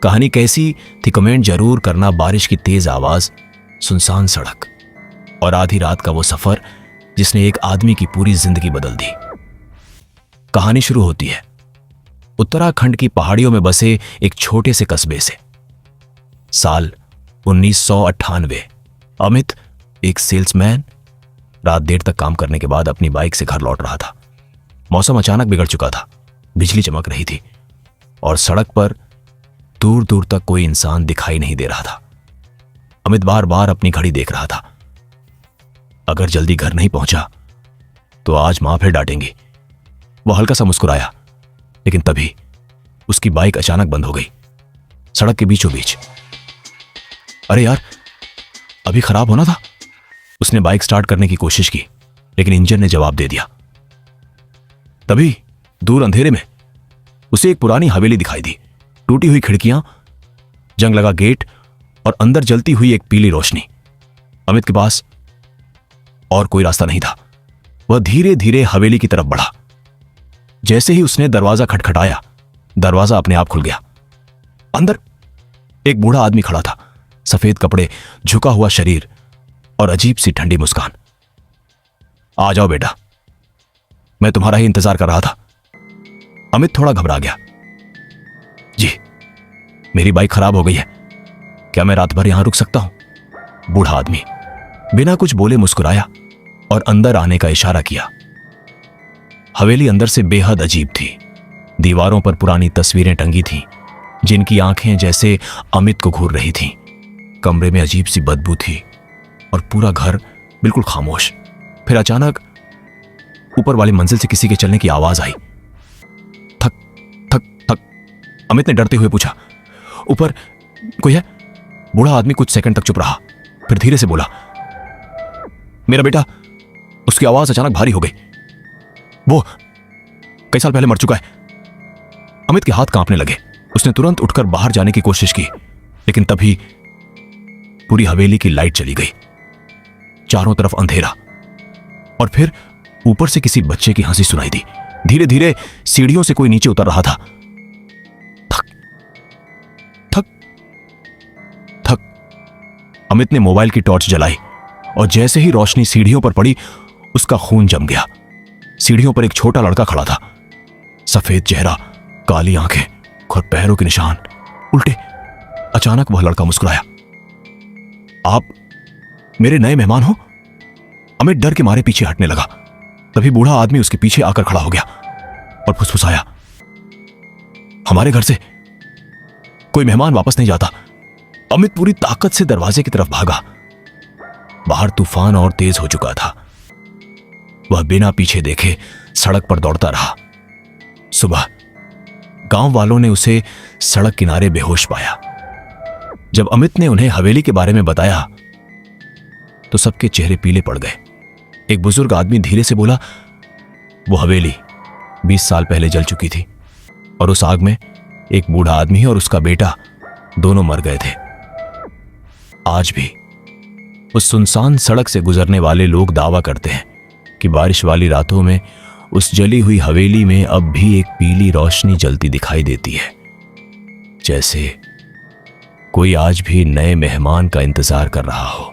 कहानी कैसी थी कमेंट जरूर करना। बारिश की तेज आवाज, सुनसान सड़क और आधी रात का वो सफर जिसने एक आदमी की पूरी जिंदगी बदल दी। कहानी शुरू होती है उत्तराखंड की पहाड़ियों में बसे एक छोटे से कस्बे से। साल 1998। अमित, एक सेल्समैन, रात देर तक काम करने के बाद अपनी बाइक से घर लौट रहा था। मौसम अचानक बिगड़ चुका था, बिजली चमक रही थी और सड़क पर दूर दूर तक कोई इंसान दिखाई नहीं दे रहा था। अमित बार बार अपनी घड़ी देख रहा था। अगर जल्दी घर नहीं पहुंचा तो आज मां फिर डांटेंगी। वह हल्का सा मुस्कुराया, लेकिन तभी उसकी बाइक अचानक बंद हो गई, सड़क के बीचों बीच। अरे यार, अभी खराब होना था। उसने बाइक स्टार्ट करने की कोशिश की, लेकिन इंजन ने जवाब दे दिया। तभी दूर अंधेरे में उसे एक पुरानी हवेली दिखाई दी। टूटी हुई खिड़कियां, जंग लगा गेट और अंदर जलती हुई एक पीली रोशनी। अमित के पास और कोई रास्ता नहीं था। वह धीरे धीरे हवेली की तरफ बढ़ा। जैसे ही उसने दरवाजा खटखटाया, दरवाजा अपने आप खुल गया। अंदर एक बूढ़ा आदमी खड़ा था, सफेद कपड़े, झुका हुआ शरीर और अजीब सी ठंडी मुस्कान। आ जाओ बेटा, मैं तुम्हारा ही इंतजार कर रहा था। अमित थोड़ा घबरा गया। जी, मेरी बाइक खराब हो गई है, क्या मैं रात भर यहां रुक सकता हूं? बूढ़ा आदमी बिना कुछ बोले मुस्कुराया और अंदर आने का इशारा किया। हवेली अंदर से बेहद अजीब थी। दीवारों पर पुरानी तस्वीरें टंगी थीं, जिनकी आंखें जैसे अमित को घूर रही थीं। कमरे में अजीब सी बदबू थी और पूरा घर बिल्कुल खामोश। फिर अचानक ऊपर वाली मंजिल से किसी के चलने की आवाज आई। थक थक थक। अमित ने डरते हुए पूछा, ऊपर कोई है? बूढ़ा आदमी कुछ सेकंड तक चुप रहा, फिर धीरे से बोला, मेरा बेटा। उसकी आवाज अचानक भारी हो गई। वो कई साल पहले मर चुका है। अमित के हाथ कांपने लगे। उसने तुरंत उठकर बाहर जाने की कोशिश की, लेकिन तभी पूरी हवेली की लाइट चली गई। चारों तरफ अंधेरा और फिर ऊपर से किसी बच्चे की हंसी सुनाई दी। धीरे धीरे सीढ़ियों से कोई नीचे उतर रहा था। थक थक थक। अमित ने मोबाइल की टॉर्च जलाई और जैसे ही रोशनी सीढ़ियों पर पड़ी, उसका खून जम गया। सीढ़ियों पर एक छोटा लड़का खड़ा था, सफेद चेहरा, काली आंखें और पैरों के निशान उल्टे। अचानक वह लड़का मुस्कुराया। आप मेरे नए मेहमान हो? अमित डर के मारे पीछे हटने लगा। तभी बूढ़ा आदमी उसके पीछे आकर खड़ा हो गया और फुसफुसाया, हमारे घर से कोई मेहमान वापस नहीं जाता। अमित पूरी ताकत से दरवाजे की तरफ भागा। बाहर तूफान और तेज हो चुका था। वह बिना पीछे देखे सड़क पर दौड़ता रहा। सुबह गांव वालों ने उसे सड़क किनारे बेहोश पाया। जब अमित ने उन्हें हवेली के बारे में बताया तो सबके चेहरे पीले पड़ गए। एक बुजुर्ग आदमी धीरे से बोला, वो हवेली 20 साल पहले जल चुकी थी और उस आग में एक बूढ़ा आदमी और उसका बेटा दोनों मर गए थे। आज भी उस सुनसान सड़क से गुजरने वाले लोग दावा करते हैं कि बारिश वाली रातों में उस जली हुई हवेली में अब भी एक पीली रोशनी जलती दिखाई देती है, जैसे कोई आज भी नए मेहमान का इंतजार कर रहा हो।